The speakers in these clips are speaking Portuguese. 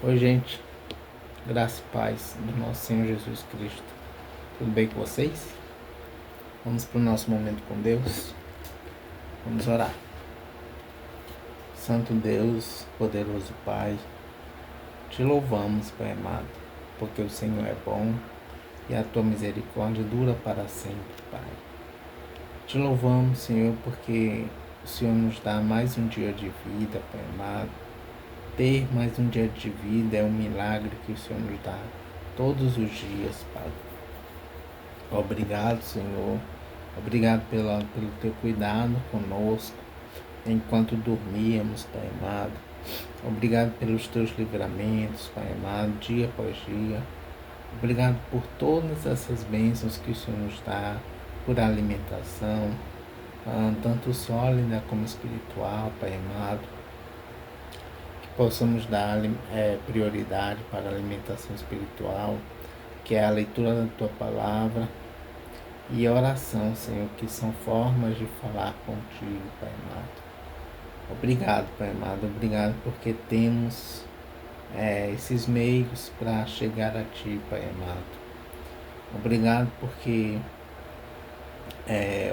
Oi, gente, graça e paz do nosso Senhor Jesus Cristo. Tudo bem com vocês? Vamos para o nosso momento com Deus. Vamos orar. Santo Deus, poderoso Pai, te louvamos, Pai amado, porque o Senhor é bom e a tua misericórdia dura para sempre, Pai. Te louvamos, Senhor, porque o Senhor nos dá mais um dia de vida, Pai amado. Ter mais um dia de vida é um milagre que o Senhor nos dá todos os dias, Pai. Obrigado, Senhor. Obrigado pelo teu cuidado conosco enquanto dormíamos, Pai amado. Obrigado pelos teus livramentos, Pai amado, dia após dia. Obrigado por todas essas bênçãos que o Senhor nos dá, por alimentação, tanto sólida como espiritual, Pai amado. Que possamos dar prioridade para a alimentação espiritual, que é a leitura da tua palavra, e oração, Senhor, que são formas de falar contigo, Pai amado. Obrigado, Pai amado, obrigado porque temos esses meios para chegar a Ti, Pai amado. Obrigado porque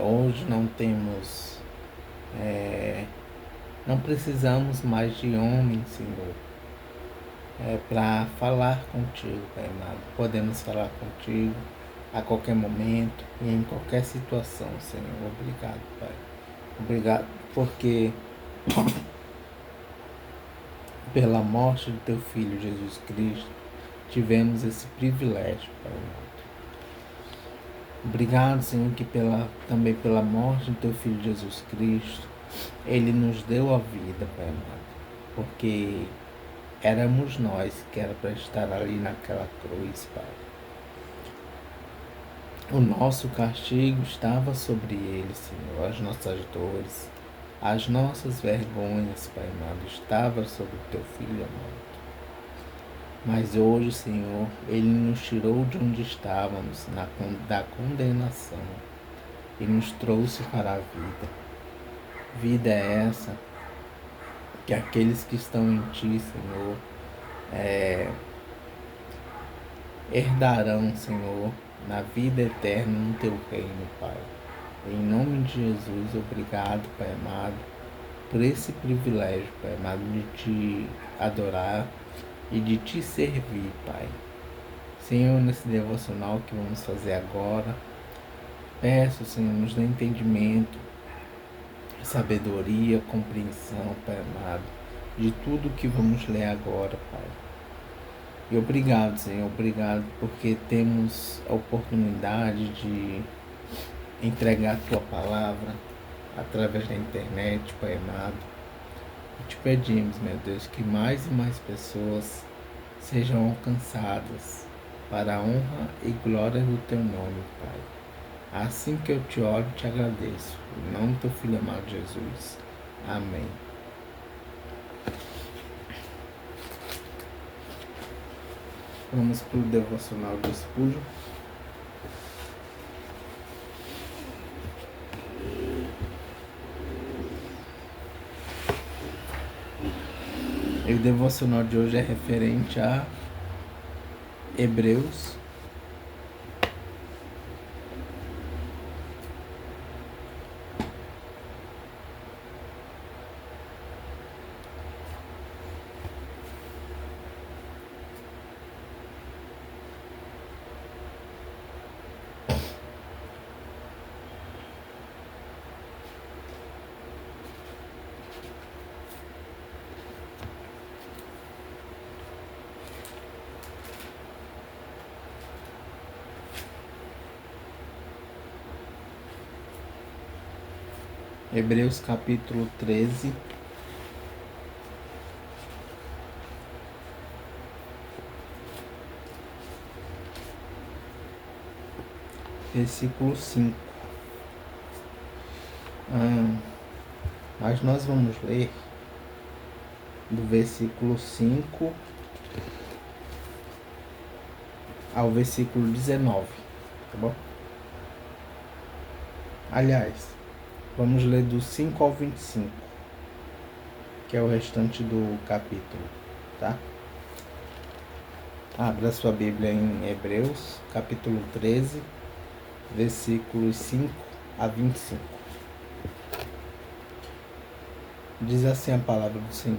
hoje não temos, não precisamos mais de homens, Senhor, para falar contigo, Pai amado. Podemos falar contigo a qualquer momento e em qualquer situação, Senhor. Obrigado, Pai. Obrigado porque pela morte do teu Filho Jesus Cristo tivemos esse privilégio, Pai amado. Obrigado, Senhor, que também pela morte do teu Filho Jesus Cristo Ele nos deu a vida, Pai amado, porque éramos nós que era para estar ali naquela cruz, Pai. O nosso castigo estava sobre ele, Senhor, as nossas dores, as nossas vergonhas, Pai amado, estavam sobre o teu Filho amado. Mas hoje, Senhor, Ele nos tirou de onde estávamos, da condenação, e nos trouxe para a vida. Vida é essa que aqueles que estão em Ti, Senhor, herdarão, Senhor, na vida eterna no Teu reino, Pai. Em nome de Jesus, obrigado, Pai amado, por esse privilégio, Pai amado, de Te adorar e de Te servir, Pai. Senhor, nesse devocional que vamos fazer agora, peço, Senhor, nos dê entendimento, sabedoria, compreensão, Pai amado, de tudo que vamos ler agora, Pai. E obrigado, Senhor, obrigado porque temos a oportunidade de entregar a Tua palavra através da internet, Pai amado. E te pedimos, meu Deus, que mais e mais pessoas sejam alcançadas para a honra e glória do Teu nome, Pai. Assim que eu te oro e te agradeço. Em nome do Teu Filho amado Jesus. Amém. Vamos para o devocional de Spurgeon. E o devocional de hoje é referente a Hebreus capítulo 13, versículo 5. Mas nós vamos ler do versículo 5 ao versículo 19, tá bom? Aliás, vamos ler do 5 ao 25, que é o restante do capítulo, tá? Abra sua Bíblia em Hebreus, capítulo 13, versículos 5 a 25. Diz assim a palavra do Senhor: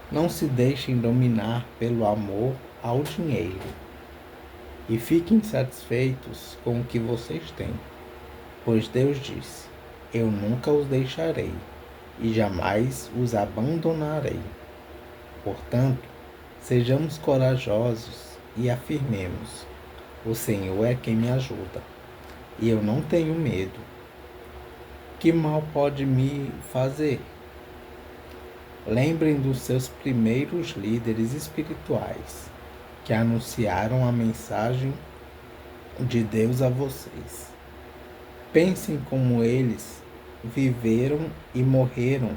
Não se deixem dominar pelo amor ao dinheiro e fiquem satisfeitos com o que vocês têm, pois Deus disse: Eu nunca os deixarei e jamais os abandonarei. Portanto, sejamos corajosos e afirmemos: O Senhor é quem me ajuda, e eu não tenho medo. Que mal pode me fazer? Lembrem dos seus primeiros líderes espirituais, que anunciaram a mensagem de Deus a vocês. Pensem como eles viveram e morreram.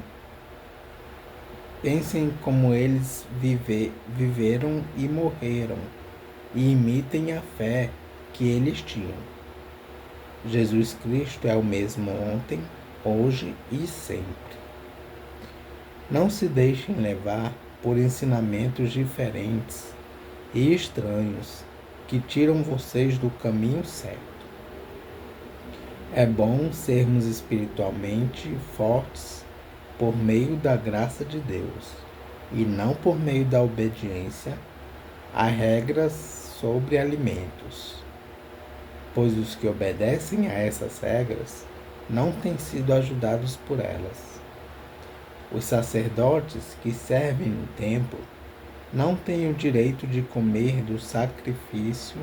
Pensem como eles viveram e morreram, e imitem a fé que eles tinham. Jesus Cristo é o mesmo ontem, hoje e sempre. Não se deixem levar por ensinamentos diferentes e estranhos que tiram vocês do caminho certo. É bom sermos espiritualmente fortes por meio da graça de Deus e não por meio da obediência a regras sobre alimentos, pois os que obedecem a essas regras não têm sido ajudados por elas. Os sacerdotes que servem no templo não têm o direito de comer do sacrifício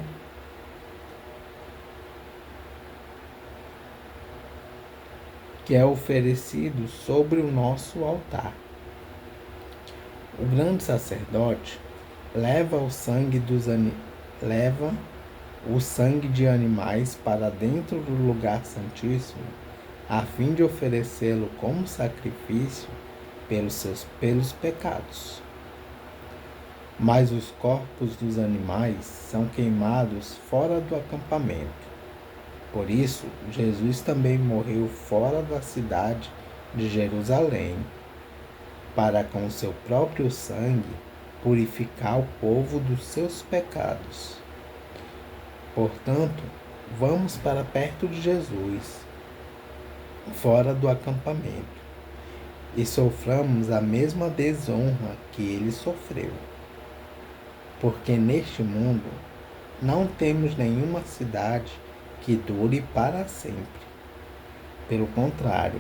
que é oferecido sobre o nosso altar. O grande sacerdote leva o sangue de animais para dentro do lugar santíssimo, a fim de oferecê-lo como sacrifício pelos pecados. Mas os corpos dos animais são queimados fora do acampamento. Por isso, Jesus também morreu fora da cidade de Jerusalém, para com o seu próprio sangue purificar o povo dos seus pecados. Portanto, vamos para perto de Jesus, fora do acampamento, e soframos a mesma desonra que ele sofreu. Porque neste mundo não temos nenhuma cidade que dure para sempre. Pelo contrário,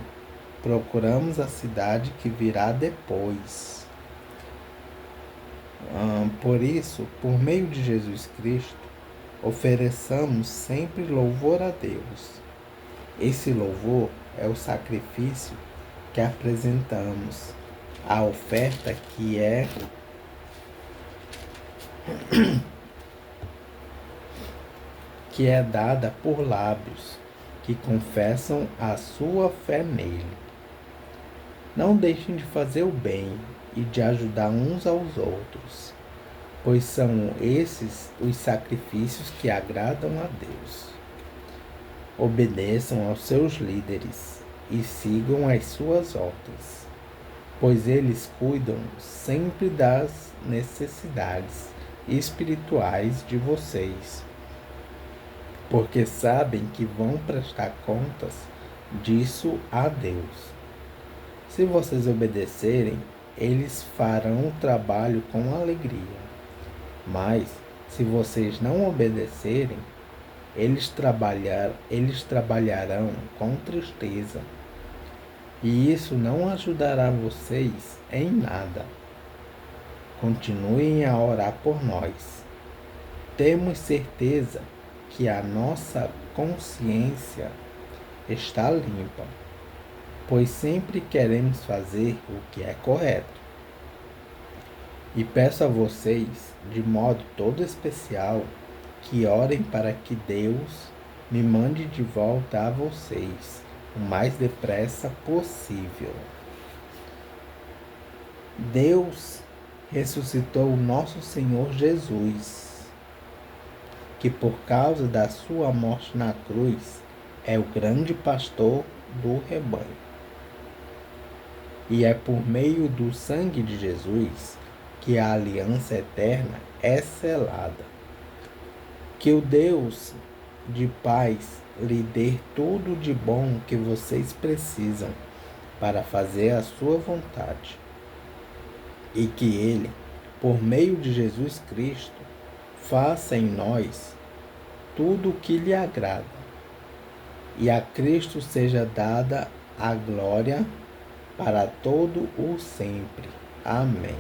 procuramos a cidade que virá depois. Por isso, por meio de Jesus Cristo, ofereçamos sempre louvor a Deus. Esse louvor é o sacrifício que apresentamos, a oferta que é dada por lábios que confessam a sua fé nele. Não deixem de fazer o bem e de ajudar uns aos outros, pois são esses os sacrifícios que agradam a Deus. Obedeçam aos seus líderes e sigam as suas ordens, pois eles cuidam sempre das necessidades espirituais de vocês, porque sabem que vão prestar contas disso a Deus. Se vocês obedecerem, eles farão o trabalho com alegria. Mas, se vocês não obedecerem, eles trabalharão com tristeza. E isso não ajudará vocês em nada. Continuem a orar por nós. Temos certeza que a nossa consciência está limpa, pois sempre queremos fazer o que é correto. E peço a vocês, de modo todo especial, que orem para que Deus me mande de volta a vocês o mais depressa possível. Deus ressuscitou o nosso Senhor Jesus, que por causa da sua morte na cruz é o grande pastor do rebanho. E é por meio do sangue de Jesus que a aliança eterna é selada. Que o Deus de paz lhe dê tudo de bom que vocês precisam para fazer a sua vontade. E que Ele, por meio de Jesus Cristo, faça em nós tudo o que lhe agrada. E a Cristo seja dada a glória para todo o sempre. Amém.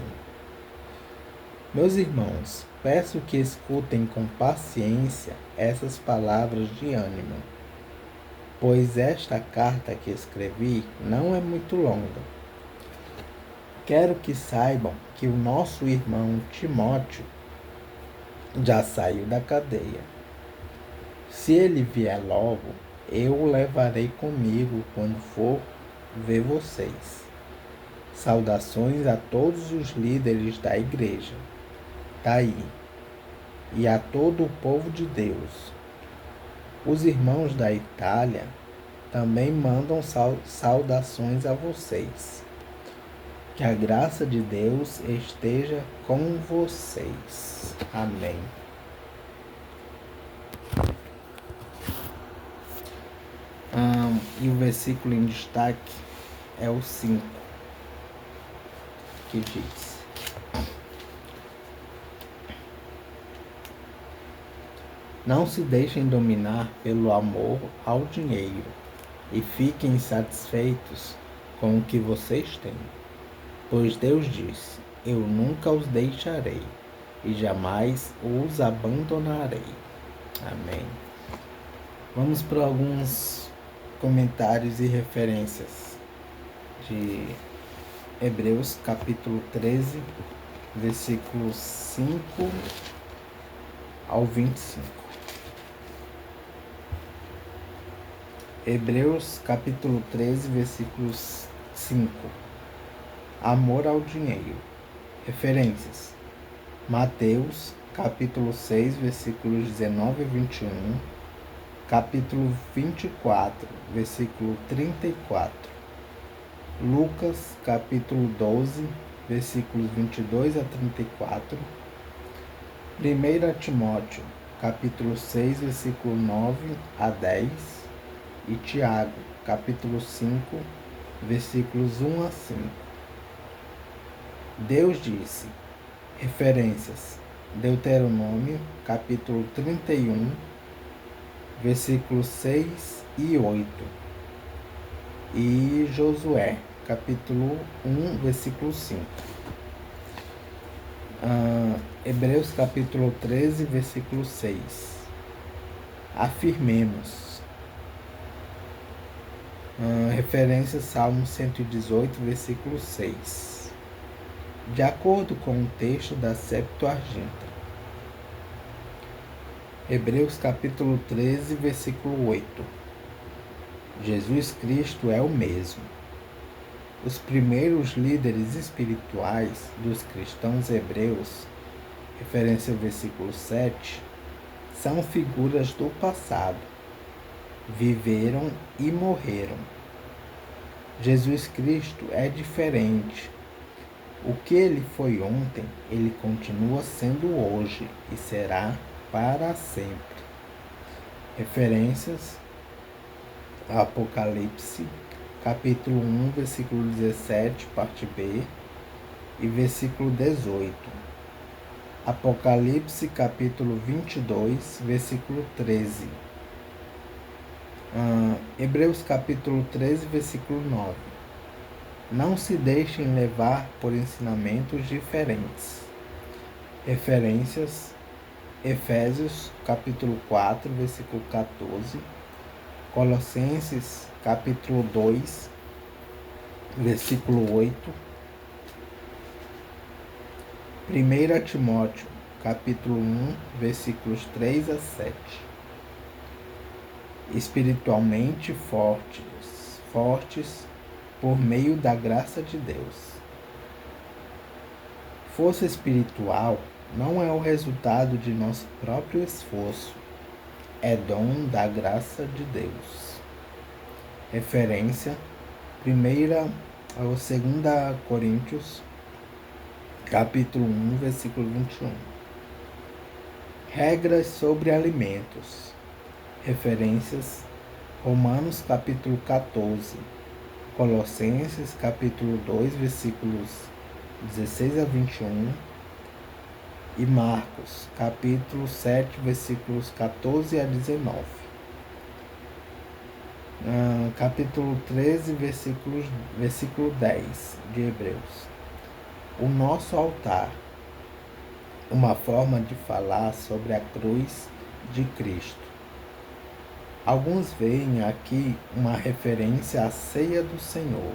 Meus irmãos, peço que escutem com paciência essas palavras de ânimo, pois esta carta que escrevi não é muito longa. Quero que saibam que o nosso irmão Timóteo já saiu da cadeia. Se ele vier logo, eu o levarei comigo quando for ver vocês. Saudações a todos os líderes da igreja. Daí, e a todo o povo de Deus. Os irmãos da Itália também mandam saudações a vocês. Que a graça de Deus esteja com vocês. Amém. E o versículo em destaque é o 5, que diz: Não se deixem dominar pelo amor ao dinheiro e fiquem satisfeitos com o que vocês têm. Pois Deus disse: Eu nunca os deixarei e jamais os abandonarei. Amém. Vamos para alguns comentários e referências de Hebreus capítulo 13, versículos 5 ao 25. Hebreus capítulo 13, versículos 5. Amor ao dinheiro. Referências: Mateus capítulo 6, versículos 19 e 21. Capítulo 24, versículo 34. Lucas capítulo 12, versículos 22 a 34. 1 Timóteo capítulo 6, versículo 9 a 10. E Tiago capítulo 5, versículos 1 a 5. Deus disse. Referências: Deuteronômio capítulo 31, versículos 6 e 8. E Josué capítulo 1, versículo 5. Hebreus capítulo 13, versículo 6. Afirmemos. Referência Salmo 118, versículo 6. De acordo com o texto da Septuaginta. Hebreus capítulo 13, versículo 8. Jesus Cristo é o mesmo. Os primeiros líderes espirituais dos cristãos hebreus, referência ao versículo 7, são figuras do passado. Viveram e morreram. Jesus Cristo é diferente. O que ele foi ontem, ele continua sendo hoje e será para sempre. Referências: Apocalipse, capítulo 1, versículo 17, parte B, e versículo 18. Apocalipse, capítulo 22, versículo 13. Hebreus, capítulo 13, versículo 9. Não se deixem levar por ensinamentos diferentes. Referências: Efésios, capítulo 4, versículo 14. Colossenses, capítulo 2, versículo 8. 1 Timóteo, capítulo 1, versículos 3 a 7. Espiritualmente fortes por meio da graça de Deus. Força espiritual não é o resultado de nosso próprio esforço, é dom da graça de Deus. Referência: 1 ou 2 Coríntios, capítulo 1, versículo 21. Regras sobre alimentos. Referências: Romanos capítulo 14, Colossenses capítulo 2, versículos 16 a 21 e Marcos capítulo 7, versículos 14 a 19. Capítulo 13, versículo 10 de Hebreus. O nosso altar. Uma forma de falar sobre a cruz de Cristo. Alguns veem aqui uma referência à ceia do Senhor.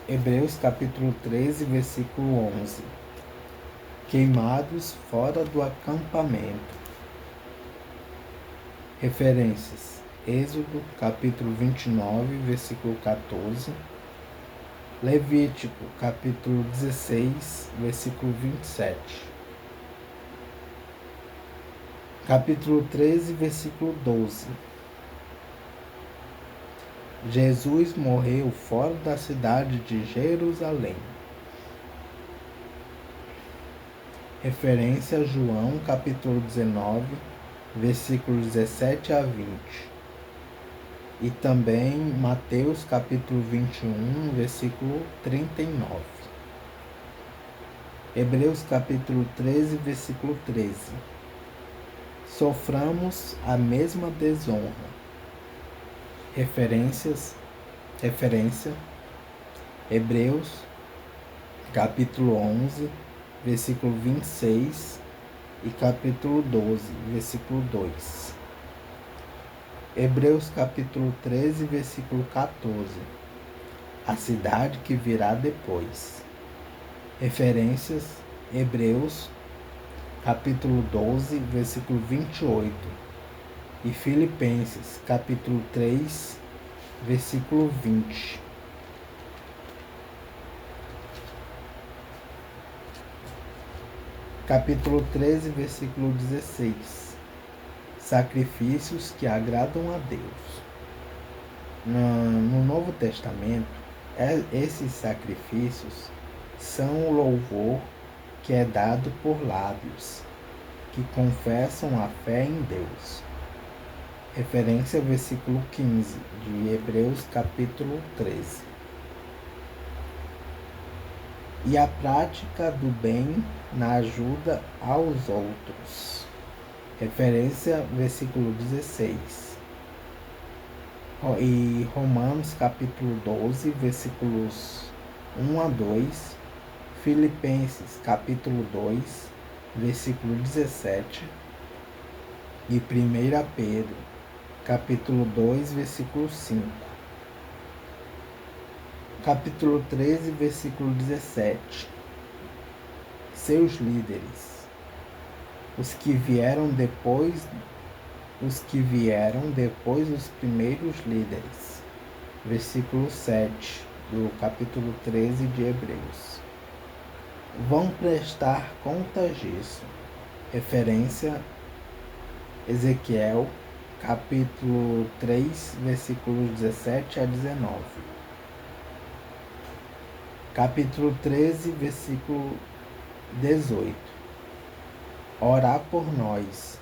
Hebreus capítulo 13, versículo 11. Queimados fora do acampamento. Referências: Êxodo capítulo 29, versículo 14. Levítico capítulo 16, versículo 27. Capítulo 13, versículo 12. Jesus morreu fora da cidade de Jerusalém. Referência a João capítulo 19, versículos 17 a 20. E também Mateus capítulo 21, versículo 39. Hebreus capítulo 13, versículo 13. Soframos a mesma desonra. Referência: Hebreus capítulo 11, versículo 26 e capítulo 12, versículo 2. Hebreus capítulo 13, versículo 14. A cidade que virá depois. Referências: Hebreus capítulo 12, versículo 28. E Filipenses capítulo 3, versículo 20. Capítulo 13, versículo 16. Sacrifícios que agradam a Deus. No Novo Testamento, esses sacrifícios são o louvor que é dado por lábios que confessam a fé em Deus. Referência ao versículo 15 de Hebreus capítulo 13. E a prática do bem na ajuda aos outros. Referência versículo 16. E Romanos capítulo 12, versículos 1 a 2. Filipenses capítulo 2, versículo 17. E 1 Pedro capítulo 2, versículo 5. Capítulo 13, versículo 17. Seus líderes. Os que vieram depois dos primeiros líderes. Versículo 7 do capítulo 13 de Hebreus. Vão prestar contas disso. Referência: Ezequiel, capítulo 3, versículos 17 a 19. Capítulo 13, versículo 18. Orar por nós.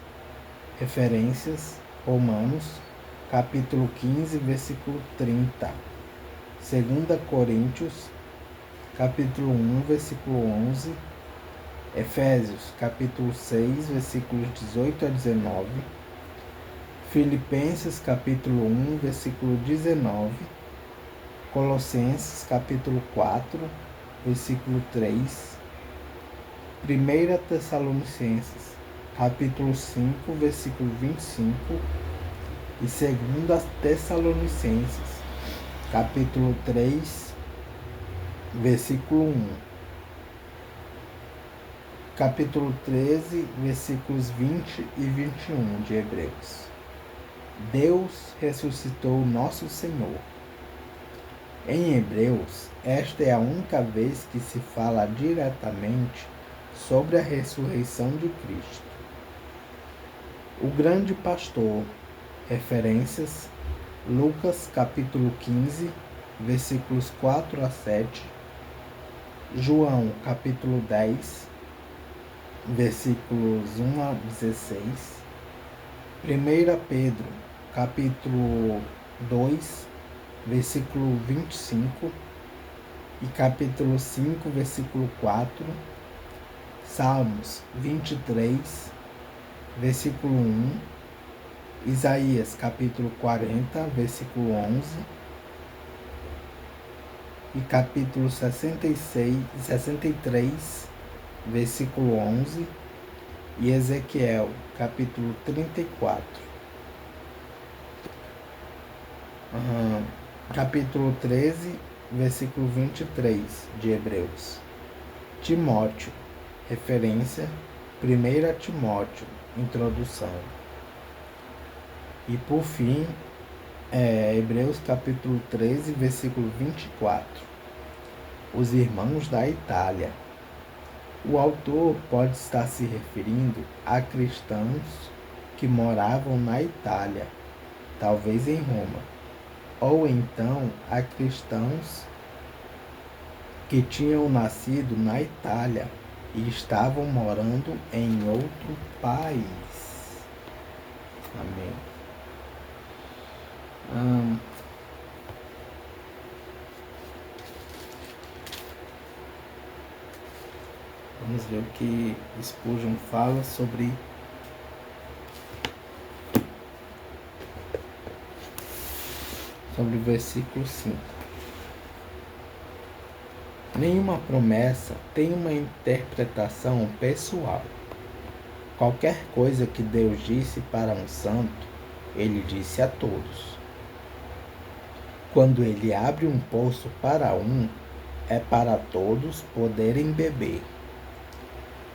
Referências: Romanos, capítulo 15, versículo 30. 2 Coríntios, capítulo 1, versículo 11. Efésios, capítulo 6, versículos 18 a 19. Filipenses, capítulo 1, versículo 19. Colossenses, capítulo 4, versículo 3. 1 Tessalonicenses, capítulo 5, versículo 25. E 2 Tessalonicenses, capítulo 3, versículo 1. Capítulo 13, versículos 20 e 21 de Hebreus. Deus ressuscitou nosso Senhor. Em Hebreus, esta é a única vez que se fala diretamente sobre a ressurreição de Cristo. O grande pastor. Referências: Lucas capítulo 15, versículos 4 a 7, João, capítulo 10, versículos 1 a 16, 1 Pedro, capítulo 2, versículo 25 e capítulo 5, versículo 4, Salmos 23, versículo 1, Isaías, capítulo 40, versículo 11, e capítulo 63, versículo 11, e Ezequiel, capítulo 34. Capítulo 13, versículo 23 de Hebreus. Timóteo, referência, 1 Timóteo, introdução. E por fim, Hebreus capítulo 13, versículo 24. Os irmãos da Itália. O autor pode estar se referindo a cristãos que moravam na Itália, talvez em Roma, ou então a cristãos que tinham nascido na Itália e estavam morando em outro país. Amém. Vamos ver o que Spurgeon fala sobre o versículo 5. Nenhuma promessa tem uma interpretação pessoal. Qualquer coisa que Deus disse para um santo, ele disse a todos. Quando ele abre um poço para um, é para todos poderem beber.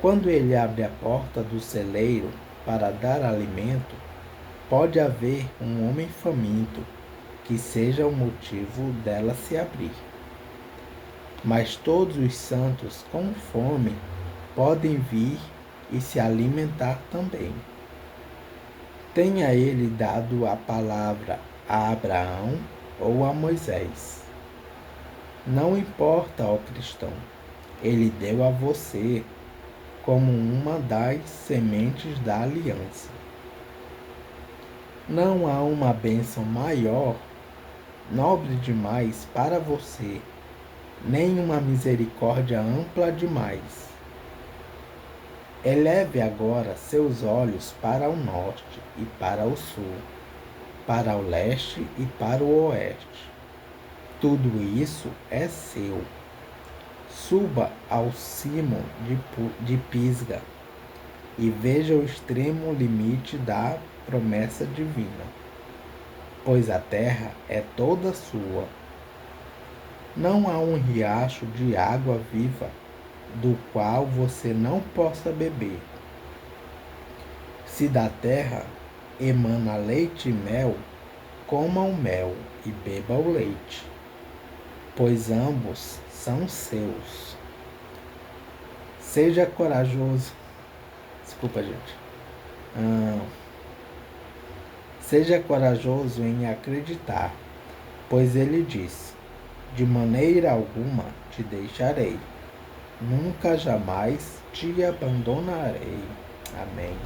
Quando ele abre a porta do celeiro para dar alimento, pode haver um homem faminto que seja o motivo dela se abrir. Mas todos os santos com fome podem vir e se alimentar também. Tenha ele dado a palavra a Abraão ou a Moisés. Não importa, ó cristão, ele deu a você como uma das sementes da aliança. Não há uma bênção maior, nobre demais para você, nem uma misericórdia ampla demais. Eleve agora seus olhos para o norte e para o sul, para o leste e para o oeste. Tudo isso é seu. Suba ao cimo de Pisga e veja o extremo limite da promessa divina, pois a terra é toda sua. Não há um riacho de água viva do qual você não possa beber. Se da terra emana leite e mel, coma o mel e beba o leite, pois ambos são seus. Seja corajoso. Desculpa, gente. Seja corajoso em acreditar, pois ele diz: de maneira alguma te deixarei, nunca jamais te abandonarei. Amém.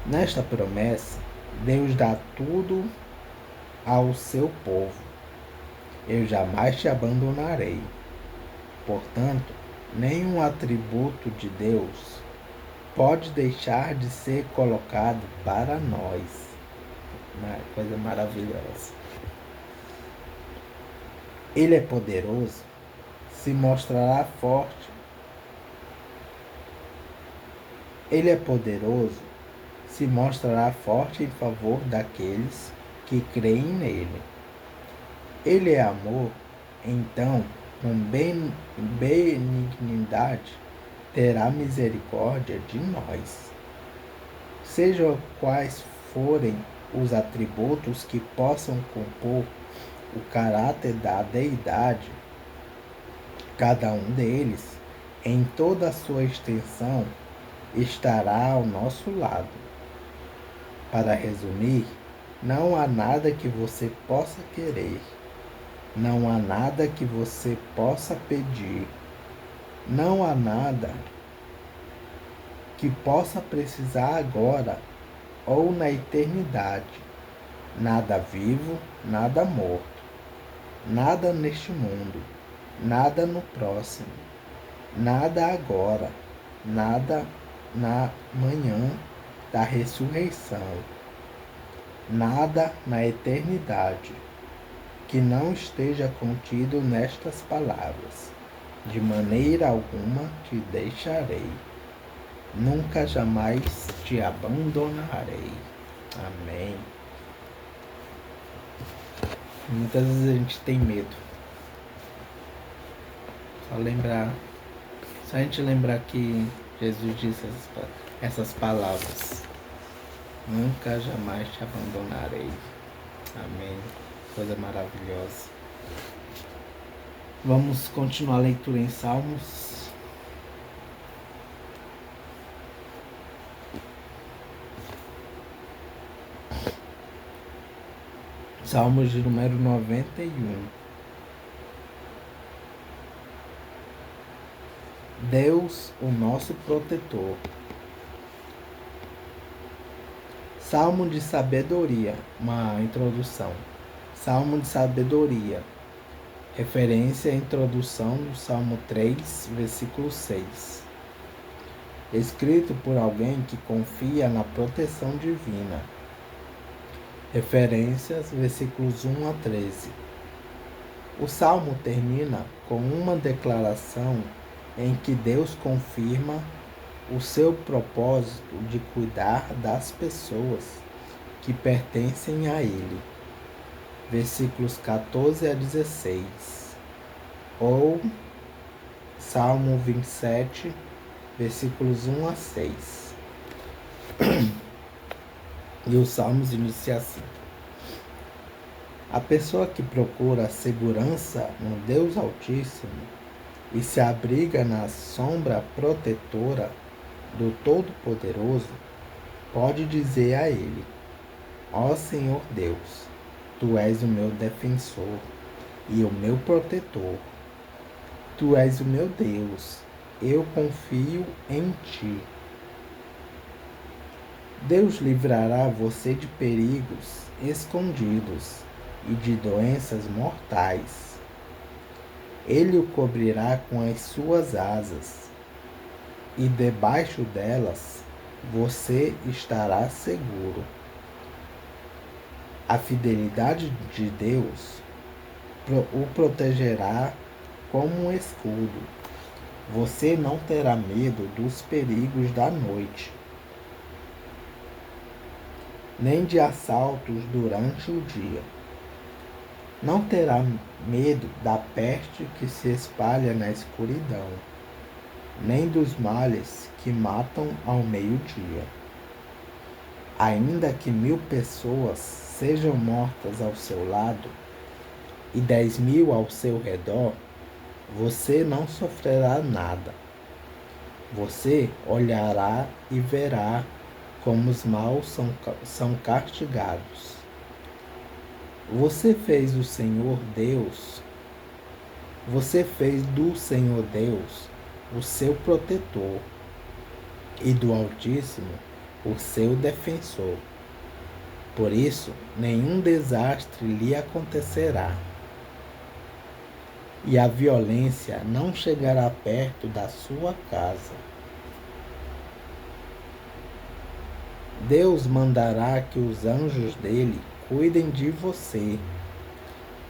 Nesta promessa, Deus dá tudo ao seu povo. Eu jamais te abandonarei. Portanto, nenhum atributo de Deus pode deixar de ser colocado para nós. Uma coisa maravilhosa. Ele é poderoso, se mostrará forte. Ele é poderoso, se mostrará forte em favor daqueles que creem nele. Ele é amor, então, com benignidade, terá misericórdia de nós. Sejam quais forem os atributos que possam compor o caráter da deidade, cada um deles, em toda a sua extensão, estará ao nosso lado. Para resumir, não há nada que você possa querer Não há nada que você possa pedir, não há nada que possa precisar agora ou na eternidade. Nada vivo, nada morto, nada neste mundo, nada no próximo, nada agora, nada na manhã da ressurreição, nada na eternidade que não esteja contido nestas palavras. De maneira alguma te deixarei, nunca jamais te abandonarei. Amém. Muitas vezes a gente tem medo. Só a gente lembrar que Jesus disse essas palavras. Nunca jamais te abandonarei. Amém. Coisa maravilhosa. Vamos continuar a leitura em Salmos. Salmos de número 91. Deus, o nosso protetor. Salmo de sabedoria, uma introdução. Salmo de sabedoria, referência à introdução do Salmo 3, versículo 6. Escrito por alguém que confia na proteção divina. Referências, versículos 1 a 13. O Salmo termina com uma declaração em que Deus confirma o seu propósito de cuidar das pessoas que pertencem a Ele. Versículos 14 a 16. Ou Salmo 27, versículos 1 a 6. E os Salmos iniciam assim: a pessoa que procura segurança no Deus Altíssimo e se abriga na sombra protetora do Todo-Poderoso, pode dizer a Ele: ó Senhor Deus, Tu és o meu defensor e o meu protetor. Tu és o meu Deus, eu confio em Ti. Deus livrará você de perigos escondidos e de doenças mortais. Ele o cobrirá com as suas asas, e debaixo delas você estará seguro. A fidelidade de Deus o protegerá como um escudo. Você não terá medo dos perigos da noite, nem de assaltos durante o dia. Não terá medo da peste que se espalha na escuridão, nem dos males que matam ao meio-dia. Ainda que 1000 pessoas sejam mortas ao seu lado e 10.000 ao seu redor, você não sofrerá nada. Você olhará e verá como os maus são castigados. Você fez do Senhor Deus o seu protetor e do Altíssimo o seu defensor. Por isso, nenhum desastre lhe acontecerá, e a violência não chegará perto da sua casa. Deus mandará que os anjos dele cuidem de você,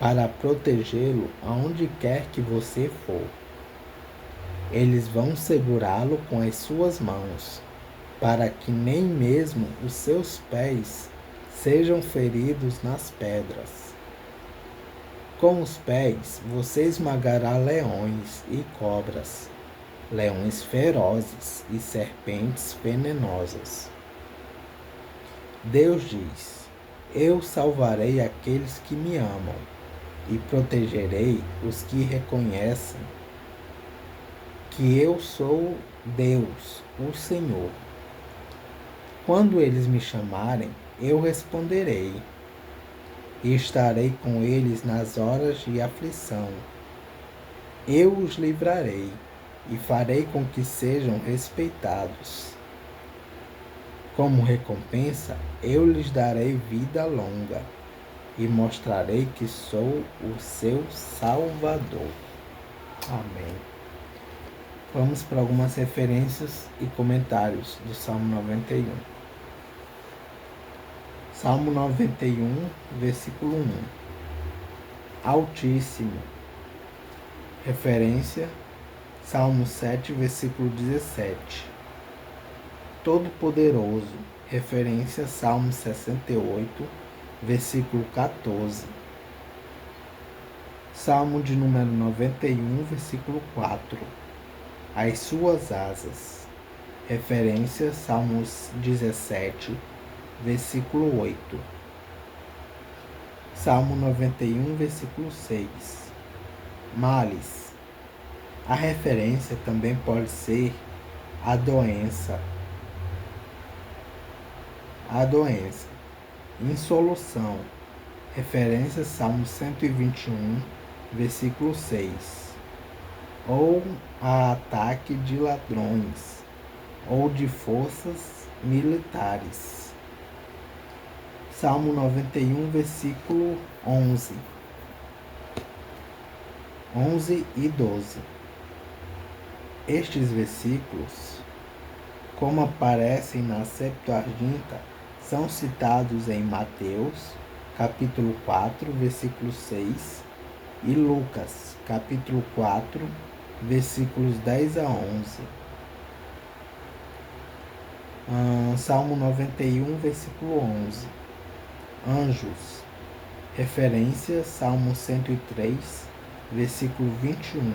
para protegê-lo aonde quer que você for. Eles vão segurá-lo com as suas mãos, para que nem mesmo os seus pés sejam feridos nas pedras. Com os pés você esmagará leões e cobras, leões ferozes e serpentes venenosas. Deus diz: eu salvarei aqueles que me amam e protegerei os que reconhecem que eu sou Deus, o Senhor. Quando eles me chamarem, eu responderei. e estarei com eles nas horas de aflição. Eu os livrarei e farei com que sejam respeitados. Como recompensa, eu lhes darei vida longa e mostrarei que sou o seu Salvador. Amém. Vamos para algumas referências e comentários do Salmo 91. Salmo 91, versículo 1. Altíssimo. Referência, Salmo 7, versículo 17. Todo-Poderoso. Referência, Salmo 68, versículo 14. Salmo de número 91, versículo 4. As suas asas. Referência, Salmos 17, versículo 8. Salmo 91, versículo 6. Males. A referência também pode ser a doença. A doença. Insolução. Referência, Salmo 121, versículo 6. Ou a ataque de ladrões, ou de forças militares. Salmo 91, versículo 11 e 12. Estes versículos, como aparecem na Septuaginta, são citados em Mateus, capítulo 4, versículo 6, e Lucas, capítulo 4, versículos 10 a 11. Salmo 91, versículo 11. Anjos. Referência, Salmo 103, versículo 21.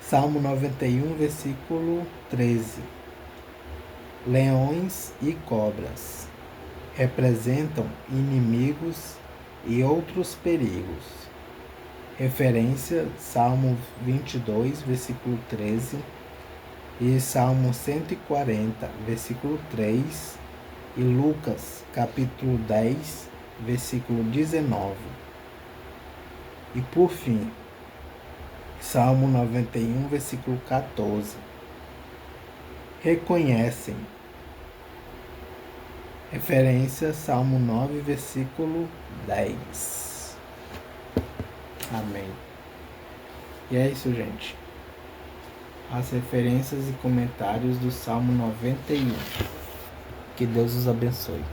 Salmo 91, versículo 13. Leões e cobras representam inimigos e outros perigos. Referência, Salmo 22, versículo 13 e Salmo 140, versículo 3 e Lucas, capítulo 10, versículo 19. E por fim, Salmo 91, versículo 14. Reconhecem. Referência, Salmo 9, versículo 10. Amém. E é isso, gente. As referências e comentários do Salmo 91. Que Deus os abençoe.